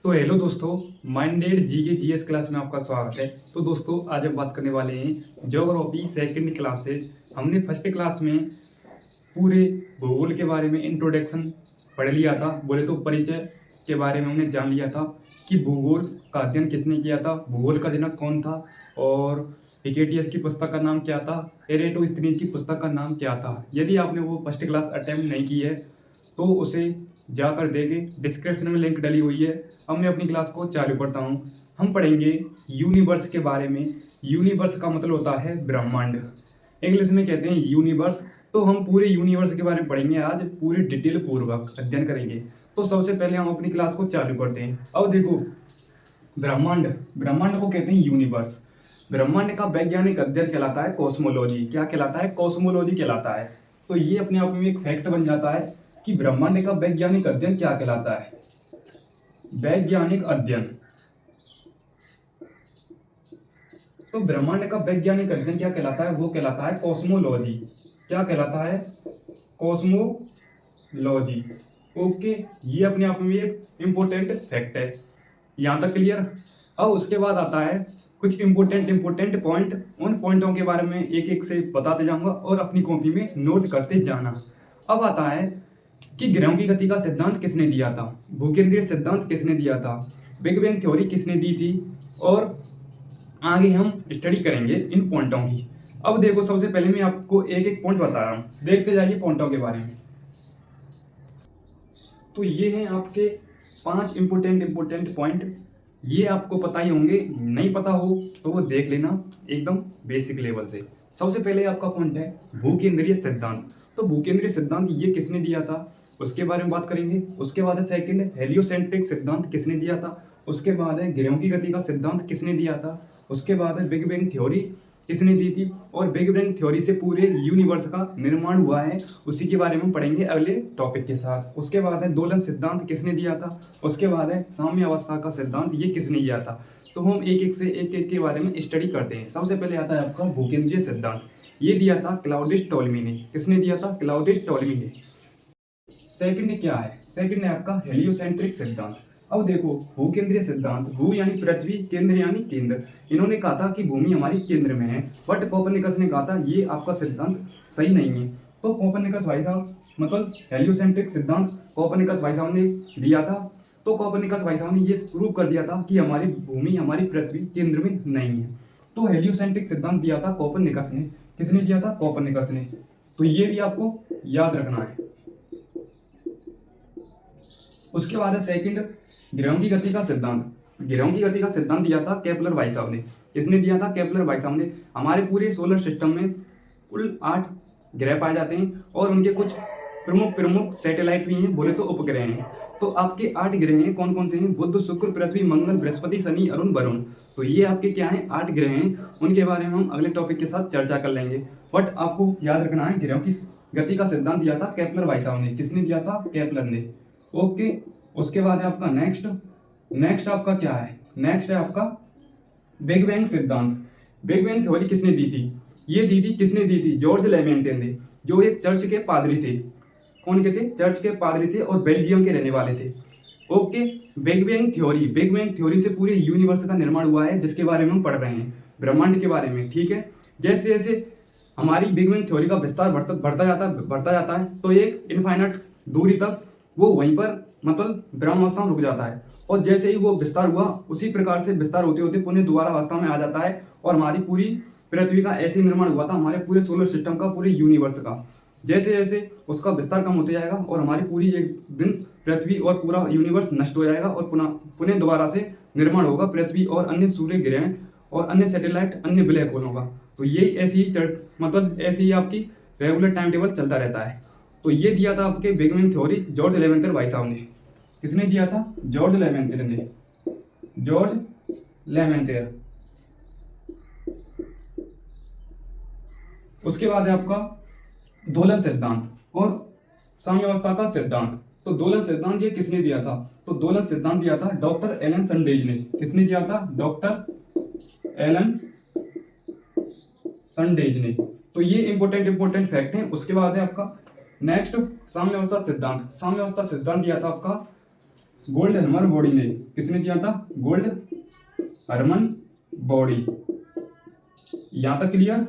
तो हेलो दोस्तों, minded GK GS class में आपका स्वागत है। तो दोस्तों, आज हम बात करने वाले हैं ज्योग्राफी सेकंड क्लासेज। हमने फर्स्ट क्लास में पूरे भूगोल के बारे में इंट्रोडक्शन पढ़ लिया था, बोले तो परिचय के बारे में हमने जान लिया था कि भूगोल का अध्ययन किसने किया था, भूगोल का जनक कौन था, और हिकेटियस की पुस्तक का नाम क्या था, एरेटोस्थनीज की पुस्तक का नाम क्या था। यदि आपने वो फर्स्ट क्लास अटेम्प्ट नहीं की है तो उसे जाकर देखें, डिस्क्रिप्शन में लिंक डली हुई है। अब मैं अपनी क्लास को चालू करता हूँ। हम पढ़ेंगे यूनिवर्स के बारे में। यूनिवर्स का मतलब होता है ब्रह्मांड, इंग्लिश में कहते हैं यूनिवर्स। तो हम पूरे यूनिवर्स के बारे में पढ़ेंगे आज, पूरी डिटेल पूर्वक अध्ययन करेंगे। तो सबसे पहले हम अपनी क्लास को चालू करते हैं। अब देखो, ब्रह्मांड ब्रह्मांड को कहते हैं यूनिवर्स। ब्रह्मांड का वैज्ञानिक अध्ययन कहलाता है कॉस्मोलॉजी। क्या कहलाता है? कॉस्मोलॉजी कहलाता है। तो ये अपने आप में एक फैक्ट बन जाता है कि ब्रह्मांड का वैज्ञानिक अध्ययन क्या कहलाता है। वैज्ञानिक अध्ययन। तो ब्रह्मांड का वैज्ञानिक अध्ययन क्या कहलाता है? वो कहलाता है कॉस्मोलॉजी। क्या कहलाता है? कॉस्मोलॉजी। ओके, ये अपने आप में एक इंपॉर्टेंट फैक्ट है। यहाँ तक क्लियर? अब उसके बाद आता है कुछ इंपॉर्टेंट पॉइंट। उन पॉइंटों के बारे में एक एक से बताते जाऊंगा और अपनी कॉपी में नोट करते जाना। अब आता है कि ग्रहों की गति का सिद्धांत किसने दिया था, भूकेंद्रीय सिद्धांत किसने दिया था, बिग बैंग थ्योरी किसने दी थी, और आगे हम स्टडी करेंगे इन पॉइंटों की। अब देखो, सबसे पहले मैं आपको एक एक पॉइंट बता रहा हूँ, देखते जाइए पॉइंटों के बारे में। तो ये हैं आपके 5 इंपॉर्टेंट पॉइंट। ये आपको पता ही होंगे, नहीं पता हो तो वो देख लेना एकदम बेसिक लेवल से। सबसे पहले आपका पॉइंट है भूकेंद्रीय सिद्धांत। तो भूकेंद्रीय सिद्धांत ये किसने दिया था, उसके बारे में बात करेंगे। उसके बाद है सेकंड, हेलियोसेंट्रिक सिद्धांत किसने दिया था। उसके बाद है ग्रहों की गति का सिद्धांत किसने दिया था। उसके बाद है बिग बैंग थ्योरी किसने दी थी, और बिग बैंग थ्योरी से पूरे यूनिवर्स का निर्माण हुआ है, उसी के बारे में पढ़ेंगे अगले टॉपिक के साथ। उसके बाद है दोलन सिद्धांत किसने दिया था। उसके बाद है साम्य अवस्था का सिद्धांत, ये किसने दिया था। तो हम एक एक के बारे में स्टडी करते हैं। सबसे पहले आता है आपका भूकेंद्रीय सिद्धांत। ये दिया था क्लाउडियस टॉलमी ने। किसने दिया था? क्लाउडियस टॉलमी ने। सेकंड क्या है? सेकंड है आपका हेलियोसेंट्रिक सिद्धांत। अब देखो, भूकेंद्रीय सिद्धांत, भू यानी पृथ्वी, केंद्र यानी केंद्र। इन्होंने कहा था कि भूमि हमारी केंद्र में है, बट कोपरनिकस ने कहा था ये आपका सिद्धांत सही नहीं है। तो कोपरनिकस भाई साहब, मतलब हेलियोसेंट्रिक सिद्धांत कोपरनिकस भाई साहब ने दिया था। तो कोपरनिकस भाई साहब ने ये प्रूव कर दिया था कि हमारी भूमि, हमारी पृथ्वी केंद्र में नहीं है। तो हेलियोसेंट्रिक सिद्धांत दिया था कोपरनिकस ने। किसने दिया था? कोपरनिकस ने। तो ये भी आपको याद रखना है। उसके बाद है सेकंड, ग्रहों की गति का सिद्धांत। ग्रहों की गति का सिद्धांत दिया था केपलर भाई साहब ने। किसने दिया था? केपलर भाई साहब ने। हमारे पूरे सोलर सिस्टम में कुल 8 ग्रह पाए जाते हैं, और उनके कुछ प्रमुख सैटेलाइट भी हैं, बोले तो उपग्रह हैं। तो आपके 8 ग्रह हैं, कौन कौन से हैं? बुध, शुक्र, पृथ्वी, मंगल, बृहस्पति, शनि, अरुण, वरुण। तो ये आपके क्या हैं? 8 ग्रह हैं। उनके बारे में हम अगले टॉपिक के साथ चर्चा कर लेंगे। बट आपको याद रखना है, ग्रहों की गति का सिद्धांत दिया था केपलर भाई साहब ने। किसने दिया था? केपलर ने। ओके, उसके बाद है आपका नेक्स्ट आपका क्या है? नेक्स्ट है आपका बिग बैंग सिद्धांत। बिग बैंग थ्योरी किसने दी थी? ये दी थी, किसने दी थी? जॉर्ज लेमेंटे ने, जो एक चर्च के पादरी थे। कौन के थे? चर्च के पादरी थे, और बेल्जियम के रहने वाले थे। ओके, बिग बैंग थ्योरी से पूरे यूनिवर्स का निर्माण हुआ है, जिसके बारे में हम पढ़ रहे हैं, ब्रह्मांड के बारे में। ठीक है, जैसे जैसे हमारी बिग बैंग थ्योरी का विस्तार बढ़ता जाता है, तो एक इनफाइनाइट दूरी तक वो वहीं पर, मतलब ब्रह्मावस्था में रुक जाता है। और जैसे ही वो विस्तार हुआ, उसी प्रकार से विस्तार होते होते पुनः दोबारा अवस्था में आ जाता है, और हमारी पूरी पृथ्वी का ऐसे ही निर्माण हुआ था, हमारे पूरे सोलर सिस्टम का, पूरे यूनिवर्स का। जैसे जैसे उसका विस्तार कम होते जाएगा, और हमारी पूरी एक दिन पृथ्वी और पूरा यूनिवर्स नष्ट हो जाएगा, और पुनः दोबारा से निर्माण होगा पृथ्वी और अन्य सूर्य ग्रह और अन्य सैटेलाइट, अन्य ब्लैक होलों का। तो यही ऐसी ही मतलब ऐसी ही आपकी रेगुलर टाइम टेबल चलता रहता है। तो ये दिया था आपके बिग बैंग थ्योरी जॉर्ज लेवेंटर भाई साहब ने। किसने दिया था? जॉर्ज लेवेंटर ने। जॉर्ज लेवेंटर। उसके बाद है आपका दोलन सिद्धांत और साम्यावस्था का सिद्धांत। तो दोलन सिद्धांत ये किसने दिया था? तो दोलन सिद्धांत दिया था डॉक्टर एलन संडेज ने। किसने दिया था? डॉक्टर एलन संडेज ने। तो ये इंपॉर्टेंट फैक्ट है। उसके बाद है आपका नेक्स्ट साम्यावस्था सिद्धांत। साम्यावस्था सिद्धांत दिया था आपका गोल्ड हर्मन बॉडी ने, किसने दिया था? Gold Herman body. यहां तक क्लियर?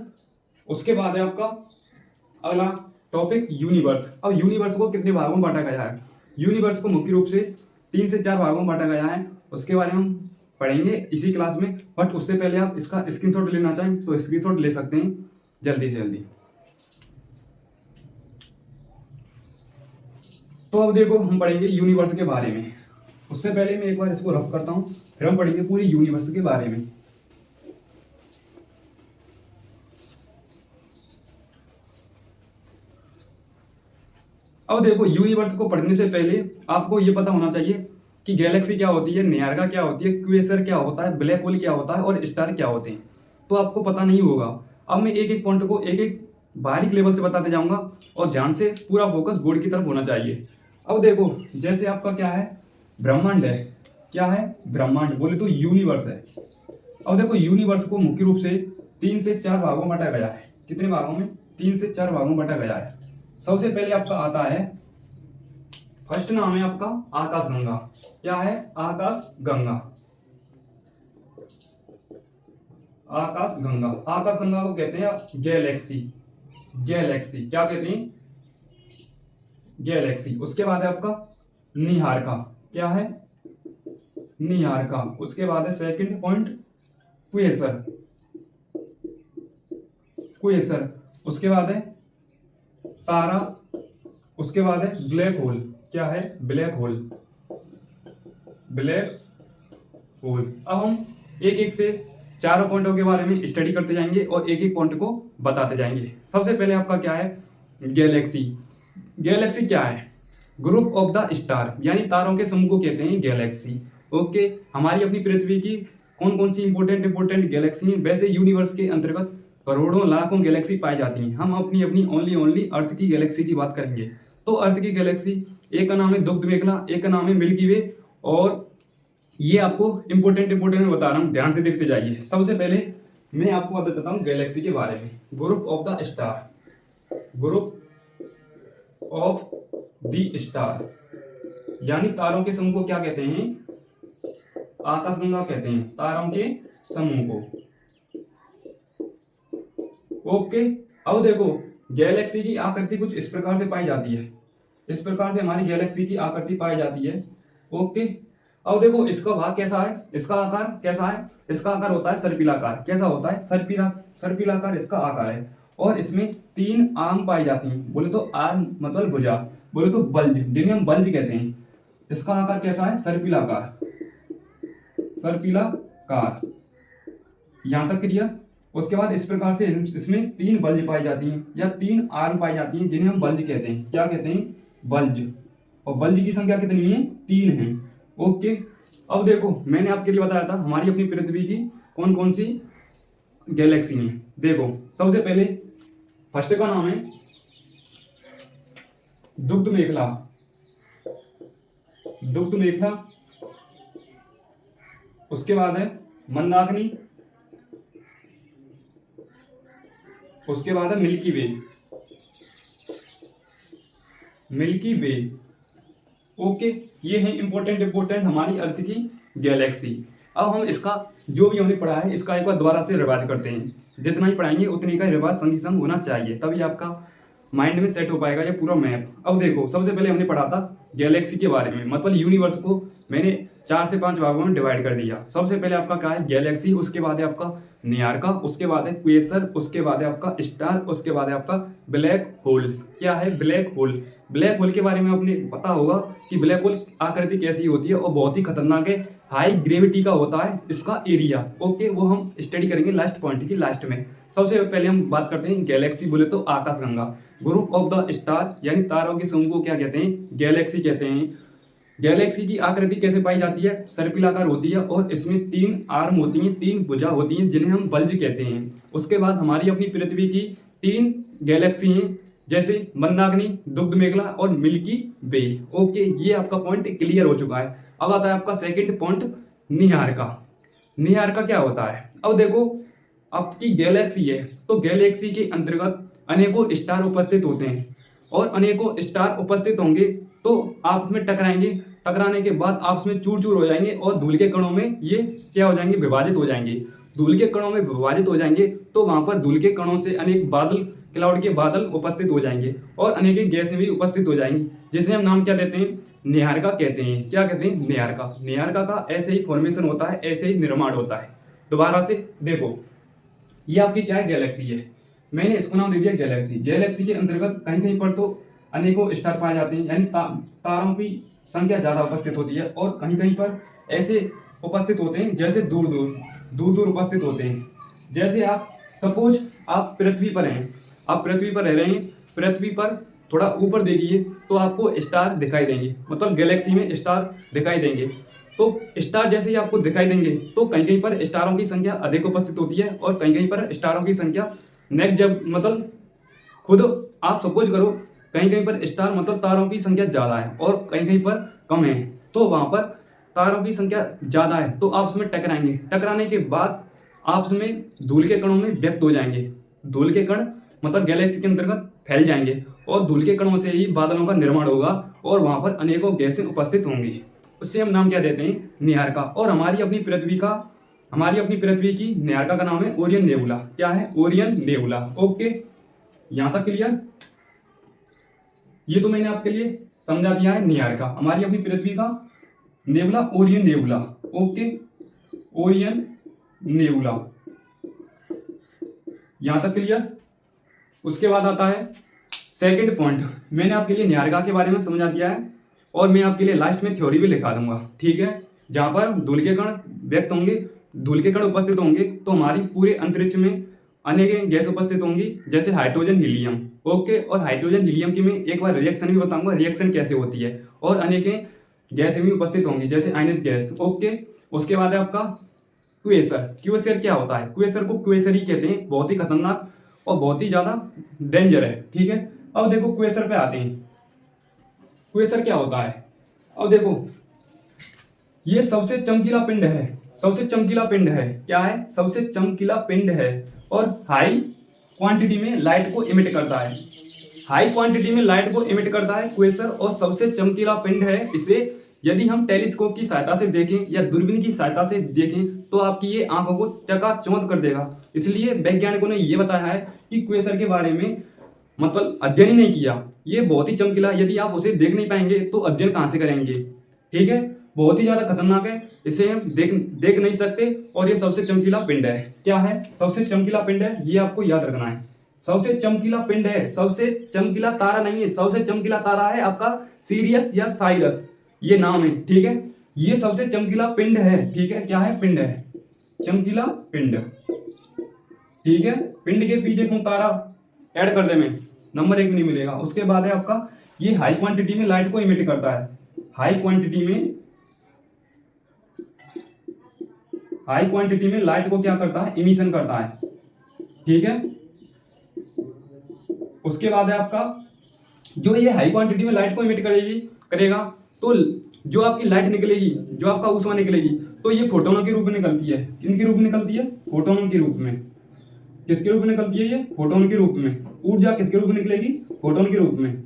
उसके बाद है आपका अगला टॉपिक यूनिवर्स। अब यूनिवर्स को कितने भागों में बांटा गया है? यूनिवर्स को मुख्य रूप से 3 से 4 भागों में बांटा गया है। उसके बारे में हम पढ़ेंगे इसी क्लास में, बट उससे पहले आप इसका स्क्रीनशॉट लेना चाहें तो स्क्रीनशॉट ले सकते हैं जल्दी से जल्दी। तो अब देखो हम पढ़ेंगे यूनिवर्स के बारे में। उससे पहले मैं एक बार इसको रफ करता हूं, फिर हम पढ़ेंगे पूरी यूनिवर्स के बारे में। अब देखो यूनिवर्स को पढ़ने से पहले आपको ये पता होना चाहिए कि गैलेक्सी क्या होती है, निहारिका क्या होती है, क्वेसर क्या होता है, ब्लैक होल क्या होता है और स्टार क्या होते हैं। तो आपको पता नहीं होगा। अब मैं एक एक पॉइंट को एक एक बारीक लेवल से बताते जाऊंगा और ध्यान से पूरा फोकस बोर्ड की तरफ होना चाहिए। अब देखो जैसे आपका क्या है, ब्रह्मांड है। क्या है? ब्रह्मांड बोले तो यूनिवर्स है। अब देखो यूनिवर्स को मुख्य रूप से 3 से 4 भागों में बांटा गया है। कितने भागों में? 3 से 4 भागों में बांटा गया है। सबसे पहले आपका आता है, फर्स्ट नाम है आपका आकाशगंगा। क्या है? आकाशगंगा। आकाशगंगा, आकाशगंगा को कहते हैं गैलेक्सी। गैलेक्सी क्या कहते हैं? गैलेक्सी। उसके बाद है आपका निहारिका। क्या है? निहारिका। उसके बाद है सेकंड पॉइंट क्वेसर। क्वेसर। उसके बाद है तारा। उसके बाद है ब्लैक होल। क्या है? Black hole. Black hole. अब हम एक एक से चारों पॉइंटों के बारे में स्टडी करते जाएंगे और एक एक पॉइंट को बताते जाएंगे। सबसे पहले आपका क्या है? गैलेक्सी। गैलेक्सी क्या है? ग्रुप ऑफ द स्टार, यानी तारों के समूह को कहते हैं गैलेक्सी। ओके, हमारी अपनी पृथ्वी की कौन कौन सी इंपॉर्टेंट गैलेक्सी हैं? वैसे यूनिवर्स के अंतर्गत करोड़ों लाखों गैलेक्सी पाई जाती हैं। हम अपनी अपनी ओनली अर्थ की गैलेक्सी की बात करेंगे। तो अर्थ की गैलेक्सी, एक का नाम है दुग्ध मेखला, एक का नाम है मिल्की वे, और ये आपको इंपॉर्टेंट में बता रहा हूँ, ध्यान से देखते जाइए। सबसे पहले मैं आपको बता देता हूँ गैलेक्सी के बारे में। Group of the star. Group of the star यानी तारों के समूह को क्या कहते हैं? आकाशगंगा कहते हैं, तारों के समूह को। ओके, अब देखो गैलेक्सी की आकृति कुछ इस प्रकार से पाई जाती है। इस प्रकार से हमारी गैलेक्सी की आकृति पाई जाती है। ओके, अब देखो इसका भाग कैसा है, इसका आकार कैसा है? इसका आकार होता है सर्पिलाकार। कैसा होता है? सर्पिलाकार इसका आकार है। और इसमें 3 आर्म पाई जाती हैं। बोले तो आर्म मतलब भुजा, बोले तो बल्ज, जिन्हें हम बल्ज कहते हैं। इसका आकार कैसा है? सर्पिलाकार। सर्पिलाकार। यहां तक क्लियर? उसके बाद इस प्रकार से इसमें 3 बल्ज पाई जाती हैं या 3 आर्म पाई जाती हैं, जिन्हें हम बल्ज कहते हैं। क्या कहते हैं? बल्ज। और बल्ज की संख्या कितनी है? 3 है। ओके, अब देखो मैंने आपके लिए बताया था हमारी अपनी पृथ्वी की कौन कौन सी गैलेक्सी हैं। देखो सबसे पहले फर्स्ट का नाम है दुग्ध मेखला। दुग्ध मेखला। उसके बाद है मंदाकिनी। उसके बाद है मिल्की वे। मिल्की वे। ओके, ये है इंपॉर्टेंट हमारी अर्थ की गैलेक्सी। अब हम इसका जो भी हमने पढ़ा है इसका एक बार दोबारा से रिवाइज करते हैं। जितना ही पढ़ाएंगे उतने का रिवाइज संग संग होना चाहिए, तभी आपका माइंड में सेट हो पाएगा ये पूरा मैप। अब देखो सबसे पहले हमने पढ़ा था गैलेक्सी के बारे में, मतलब यूनिवर्स को मैंने 4 से 5 भागों में डिवाइड कर दिया। सबसे पहले आपका क्या है? गैलेक्सी। उसके बाद है आपका निहारिका। उसके बाद है क्वेसर। उसके बाद है आपका स्टार। उसके बाद है आपका ब्लैक होल। क्या है? Black hole. ब्लैक होल के बारे में आपने पता होगा कि ब्लैक होल आकृति कैसी होती है और बहुत ही खतरनाक है, हाई ग्रेविटी का होता है इसका एरिया। ओके, वो हम स्टडी करेंगे लास्ट पॉइंट की लास्ट में। सबसे पहले हम बात करते हैं गैलेक्सी, बोले तो आकाशगंगा। ग्रुप ऑफ द स्टार यानी तारों के समूह को क्या कहते हैं? गैलेक्सी कहते हैं। गैलेक्सी की आकृति कैसे पाई जाती है? सर्पिलाकार होती है और इसमें 3 आर्म होती हैं, 3 भुजा होती हैं, जिन्हें हम बल्ज कहते हैं। उसके बाद हमारी अपनी पृथ्वी की 3 गैलेक्सी हैं, जैसे मंदाकिनी, दुग्ध मेखला और मिल्की वे। ओके, ये आपका पॉइंट क्लियर हो चुका है। अब आता है आपका सेकंड पॉइंट निहारिका। निहारिका क्या होता है? अब देखो आपकी गैलेक्सी है तो गैलेक्सी के अंतर्गत अनेकों स्टार उपस्थित होते हैं और अनेकों स्टार उपस्थित होंगे तो आपस में टकराएंगे टकराने के बाद आपस में चूर चूर हो जाएंगे और धूल के कणों में ये क्या हो जाएंगे, विभाजित हो जाएंगे। धूल के कणों में विभाजित हो जाएंगे तो वहां पर धूल के कणों से अनेक बादल, क्लाउड के बादल उपस्थित हो जाएंगे और अनेक गैसें भी उपस्थित हो जाएंगी, जिसे हम नाम क्या देते हैं, नेहारिका कहते हैं। क्या कहते हैं, नेहारिका। नेहारिका का ऐसे ही फॉर्मेशन होता है, ऐसे ही निर्माण होता है। दोबारा से देखो, ये आपकी क्या है, गैलेक्सी है। मैंने इसको नाम दे दिया गैलेक्सी। गैलेक्सी के अंतर्गत कहीं कहीं पर तो अनेकों स्टार पाए जाते हैं, यानी तारों की संख्या ज्यादा उपस्थित होती है, और कहीं कहीं पर ऐसे उपस्थित होते हैं जैसे दूर दूर उपस्थित होते हैं। जैसे आप सपोज आप पृथ्वी पर हैं, आप पृथ्वी पर रह रहे हैं, पृथ्वी पर थोड़ा ऊपर देखिए तो आपको स्टार दिखाई देंगे, मतलब गैलेक्सी में स्टार दिखाई देंगे। तो स्टार जैसे ही आपको दिखाई देंगे तो कहीं कहीं पर स्टारों की संख्या अधिक उपस्थित होती है और कहीं कहीं पर स्टारों की संख्या नेक्स्ट, जब मतलब खुद आप सपोज करो कहीं कहीं पर स्टार मतलब तारों की संख्या ज़्यादा है और कहीं कहीं पर कम है, तो वहाँ पर तारों की संख्या ज़्यादा है तो आपस में टकराएंगे। टकराने के बाद आपस में धूल के कणों में व्यक्त हो जाएंगे। धूल के कण मतलब गैलेक्सी के अंतर्गत फैल जाएंगे और धूल के कणों से ही बादलों का निर्माण होगा और वहाँ पर अनेकों गैसें उपस्थित होंगी। उससे हम नाम क्या देते हैं, नेहारिका। और हमारी अपनी पृथ्वी की नेहारिका का नाम है ओरियन नेबुला। क्या है, ओरियन नेबुला। ओके, यहाँ तक क्लियर। ये तो मैंने आपके लिए समझा दिया है नेहारिका, हमारी अपनी पृथ्वी का nebula Orion nebula. Okay, Orion nebula, यहाँ तक क्लियर। उसके बाद आता है सेकंड पॉइंट। मैंने आपके लिए नेहारिका के बारे में समझा दिया है और मैं आपके लिए लास्ट में थ्योरी भी लिखा दूंगा, ठीक है, जहां पर धूल के कण व्यक्त होंगे, धूल के कण उपस्थित होंगे तो हमारी पूरे अंतरिक्ष में अनेक गैस उपस्थित होंगी, जैसे हाइड्रोजन, हीलियम। ओके, और हाइड्रोजन हीलियम की मैं एक बार रिएक्शन भी बताऊंगा, रिएक्शन कैसे होती है, और अनेक गैसें भी उपस्थित होंगी जैसे आयनित गैस। ओके, उसके बाद है आपका क्वेसर। क्वेसर क्या होता है, क्वेसर को क्वेसर ही कहते हैं, बहुत ही खतरनाक और बहुत ही ज्यादा डेंजर है, ठीक है। अब देखो क्वेसर पे आते हैं। क्वेसर क्या होता है, अब देखो ये सबसे चमकीला पिंड है, सबसे चमकीला पिंड है। क्या है, सबसे चमकीला पिंड है और हाई क्वांटिटी में लाइट को इमिट करता है। हाई क्वांटिटी में लाइट को इमिट करता है क्वेसर और सबसे चमकीला पिंड है। इसे यदि हम टेलीस्कोप की सहायता से देखें या दूरबीन की सहायता से देखें तो आपकी ये आंखों को चकाचौंध कर देगा। इसलिए वैज्ञानिकों ने ये बताया है कि क्वेसर के बारे में मतलब अध्ययन ही नहीं किया, ये बहुत ही चमकीला, यदि आप उसे देख नहीं पाएंगे तो अध्ययन कहां से करेंगे, ठीक है। बहुत ही ज्यादा खतरनाक है, इसे हम देख नहीं सकते और ये सबसे चमकीला पिंड है। क्या है, सबसे चमकीला पिंड है, ये आपको याद रखना है। सबसे चमकीला पिंड है, सबसे चमकीला तारा नहीं है, सबसे चमकीला तारा है आपका सीरियस या साइरस, ये नाम है, ठीक है। ये सबसे चमकीला पिंड है, ठीक है। क्या है, पिंड है, चमकीला पिंड, ठीक है। पिंड के पीछे क्यों तारा ऐड कर दे में नंबर 1 नहीं मिलेगा। उसके बाद है आपका ये हाई क्वांटिटी में लाइट को इमिट करता है, हाई क्वांटिटी में लाइट को क्या करता है, इमिशन करता है, ठीक है। उसके बाद है आपका जो ये हाई क्वांटिटी में लाइट को इमिट करेगा तो जो आपकी लाइट निकलेगी, जो आपका ऊष्मा निकलेगी तो ये फोटोनों के रूप में निकलती है। किनके रूप में निकलती है, फोटोनों के रूप में। किसके रूप में निकलती है, ये फोटोन के रूप में। ऊर्जा किसके रूप में निकलेगी, फोटोन के रूप में।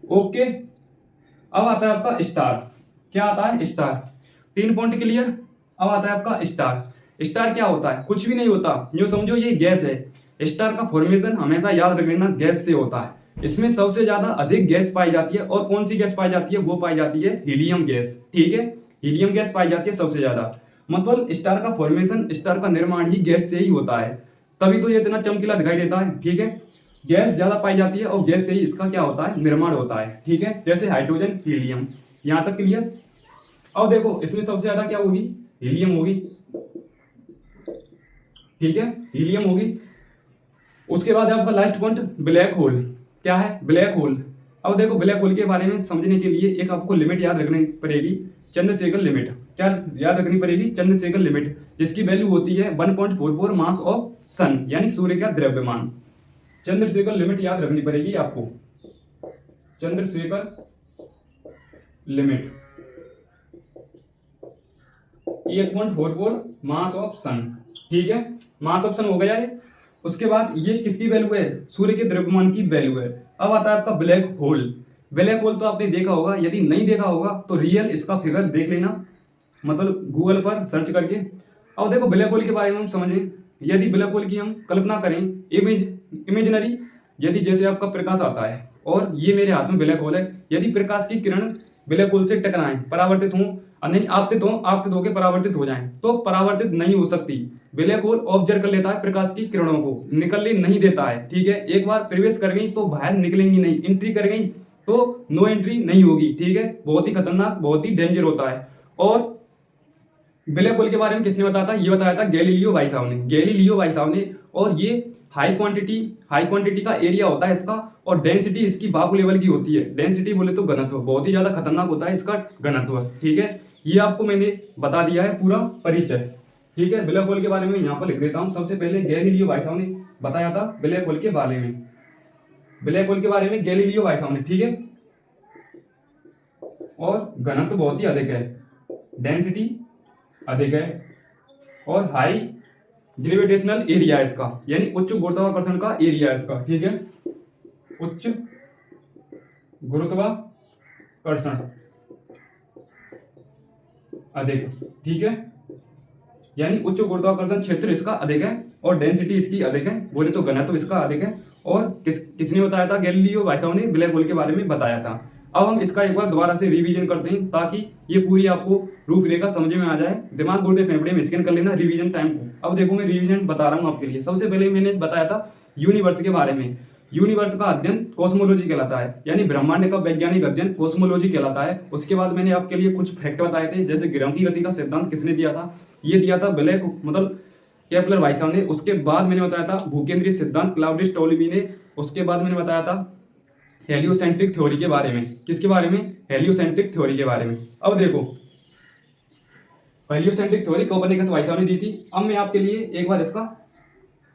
ओके, अब आता है आपका स्टार। क्या आता है, स्टार। 3 point clear. अब आता है आपका स्टार। स्टार क्या होता है, कुछ भी नहीं होता, यूं समझो ये गैस है। स्टार का फॉर्मेशन हमेशा याद रखना गैस से होता है। इसमें सबसे ज्यादा अधिक गैस पाई जाती है, और कौन सी गैस पाई जाती है, वो पाई जाती है हीलियम गैस, ठीक है। हीलियम गैस पाई जाती है सबसे ज्यादा। मतलब स्टार का फॉर्मेशन, स्टार का निर्माण ही गैस से ही होता है, तभी तो ये इतना चमकीला दिखाई देता है, ठीक है। गैस ज्यादा पाई जाती है और गैस से ही इसका क्या होता है, निर्माण होता है, ठीक है। जैसे हाइड्रोजन, हीलियम। यहां तक क्लियर। अब देखो इसमें सबसे ज्यादा क्या होगी, हीलियम होगी, ठीक है, हीलियम होगी। उसके बाद आपका लास्ट पॉइंट ब्लैक होल। क्या है, ब्लैक होल। अब देखो ब्लैक होल के बारे में समझने के लिए एक आपको लिमिट याद रखनी पड़ेगी, चंद्रशेखर लिमिट। क्या याद रखनी पड़ेगी, चंद्रशेखर लिमिट, जिसकी वैल्यू होती है 1.44 मास ऑफ सन, यानी सूर्य का द्रव्यमान। चंद्रशेखर लिमिट याद रखनी पड़ेगी आपको, चंद्रशेखर लिमिट 1.44 मास ऑफ सन, ठीक है। मास ऑफ सन हो गया ये। उसके बाद ये किसकी वैल्यू है, सूर्य के द्रव्यमान की वैल्यू है। अब आता है आपका ब्लैक होल। ब्लैक होल तो आपने देखा होगा, यदि नहीं देखा होगा तो रियल इसका फिगर देख लेना, मतलब गूगल पर सर्च करके। अब देखो ब्लैक होल के बारे में हम समझें। यदि ब्लैक होल की हम कल्पना करें, इमेजिनरी, यदि जैसे आपका प्रकाश आता है और ये मेरे हाथ में ब्लैक होल है, यदि प्रकाश की किरण ब्लैक होल से टकराएं, परावर्तित हों, नहीं आपतित होकर परावर्तित हो जाएं, तो परावर्तित नहीं हो सकती। ब्लैक होल ऑब्जर्व कर लेता है प्रकाश की किरणों को, निकलने नहीं देता है, ठीक है। एक बार प्रवेश कर गई तो बाहर निकलेंगी नहीं, एंट्री कर गई तो नो एंट्री नहीं होगी, ठीक है। बहुत ही खतरनाक, बहुत ही डेंजर होता है। और ब्लैक होल के बारे में किसने बताया था? ये बताया था गैलीलियो भाई साहब ने। और ये हाई क्वांटिटी का एरिया होता है इसका, और डेंसिटी इसकी बाबू लेवल की होती है। डेंसिटी बोले तो घनत्व, बहुत ही ज्यादा खतरनाक होता है इसका घनत्व, ठीक है। ये आपको मैंने बता दिया है पूरा परिचय, ठीक है। ब्लैक होल के बारे में यहाँ पर लिख देता हूँ। सबसे पहले गैलीलियो भाई साहब ने बताया था ब्लैक होल के बारे में, गैलीलियो भाई साहब ने, ठीक है। और घनत्व बहुत ही अधिक है, डेंसिटी अधिक है, और हाई ग्रेविटेशनल एरिया है इसका, यानी उच्च गुरुत्वाकर्षण का एरिया है इसका, ठीक है। उच्च गुरुत्वाकर्षण अधिक, ठीक है, यानी उच्च गुरुत्वाकर्षण क्षेत्र इसका अधिक है, और डेंसिटी इसकी अधिक है, बोले तो घनत्व इसका अधिक है। और किसने बताया था? गैलीलियो भाई साहब ने ब्लैक होल के बारे में बताया था। अब हम इसका एक बार दोबारा से रिवीजन करते हैं, ताकि ये पूरी आपको रूपरेखा समझ में आ जाए। दिमाग गुर्दे फेफड़े में स्कैन कर लेना रिवीजन टाइम को। अब देखो मैं रिवीजन बता रहा हूँ आपके लिए। सबसे पहले मैंने बताया था यूनिवर्स के बारे में। यूनिवर्स का अध्ययन कॉस्मोलॉजी कहलाता है, यानी ब्रह्मांड का वैज्ञानिक अध्ययन कॉस्मोलॉजी कहलाता है। उसके बाद मैंने आपके लिए कुछ फैक्ट बताए थे, जैसे ग्रहों की गति का सिद्धांत किसने दिया था? ये दिया था केपलर भाई साहब ने। उसके बाद मैंने बताया था भूकेंद्रीय सिद्धांत क्लाउडियस टोलेमी ने। उसके बाद मैंने बताया था हेलियोसेंट्रिक थ्योरी के बारे में। किसके बारे में? हेलियोसेंट्रिक थ्योरी के बारे में। अब देखो हेलियोसेंट्रिक थ्योरी कोपर्निकस भाई साहब ने दी थी। अब मैं आपके लिए एक बार इसका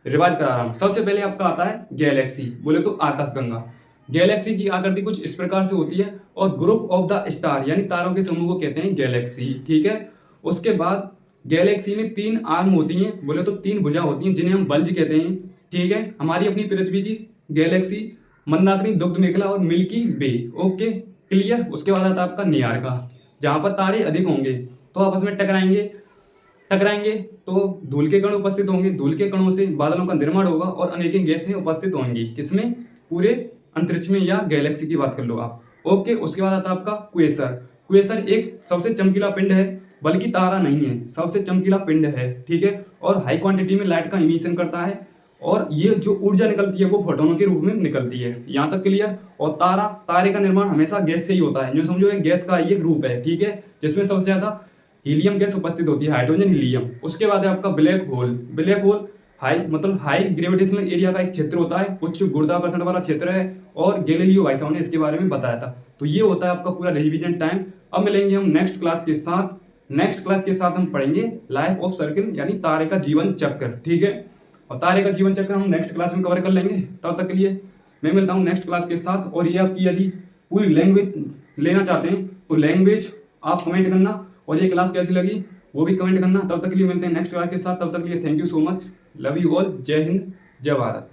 रिवाज करा रहा हूं। सबसे पहले आपका आता है गैलेक्सी, बोले तो आकाशगंगा। गैलेक्सी की आकृति कुछ इस प्रकार से होती है, और ग्रुप ऑफ द स्टार यानी तारों के समूह को कहते हैं गैलेक्सी, ठीक है। उसके बाद गैलेक्सी में 3 आर्म होती हैं, बोले तो 3 भुजा होती हैं, जिन्हें हम बल्ज कहते हैं, ठीक है। हमारी अपनी पृथ्वी की गैलेक्सी मंदाकिनी, दुग्ध मेखला और मिल्की वे, ओके क्लियर। उसके बाद आता है आपका निहारिका, जहां पर तारे अधिक होंगे तो आपस में टकराएंगे तो धूल के कण उपस्थित होंगे। धूल के कणों से बादलों का निर्माण होगा और अनेक गैसें उपस्थित होंगी। किसमें? पूरे अंतरिक्ष में, या गैलेक्सी की बात कर लो आप, ओके। उसके बाद आता है आपका क्वेसर एक सबसे चमकीला पिंड है, बल्कि तारा नहीं है, सबसे चमकीला पिंड है, ठीक है। और हाई क्वांटिटी में लाइट का इमिशन करता है, और ये जो ऊर्जा निकलती है वो फोटोनों के रूप में निकलती है। यहाँ तक क्लियर। और तारे का निर्माण हमेशा गैस से ही होता है, जो समझो एक गैस का ये रूप है, ठीक है, जिसमें सबसे ज्यादा हीलियम गैस उपस्थित होती है, हाइड्रोजन हीलियम। उसके बाद है आपका black hole high gravitational area का एक क्षेत्र होता है, उच्च गुरुत्वाकर्षण वाला क्षेत्र है, और गैलीलियो भाई साहब ने इसके बारे में बताया था। तो ये होता है आपका पूरा रिवीजन टाइम। अब मिलेंगे हम नेक्स्ट क्लास के साथ हम पढ़ेंगे लाइफ ऑफ सर्किल, यानी तारे का जीवन चक्र, ठीक है। और तारे का जीवन चक्र हम नेक्स्ट क्लास में कवर कर लेंगे। तब तक के लिए मैं मिलता हूँ नेक्स्ट क्लास के साथ। और ये आपकी यदि पूरी लैंग्वेज लेना चाहते हैं तो लैंग्वेज आप कमेंट करना, और ये क्लास कैसी लगी वो भी कमेंट करना। तब तक के लिए मिलते हैं नेक्स्ट क्लास के साथ। तब तक के लिए thank you so much, love you all, जय हिंद, जय भारत।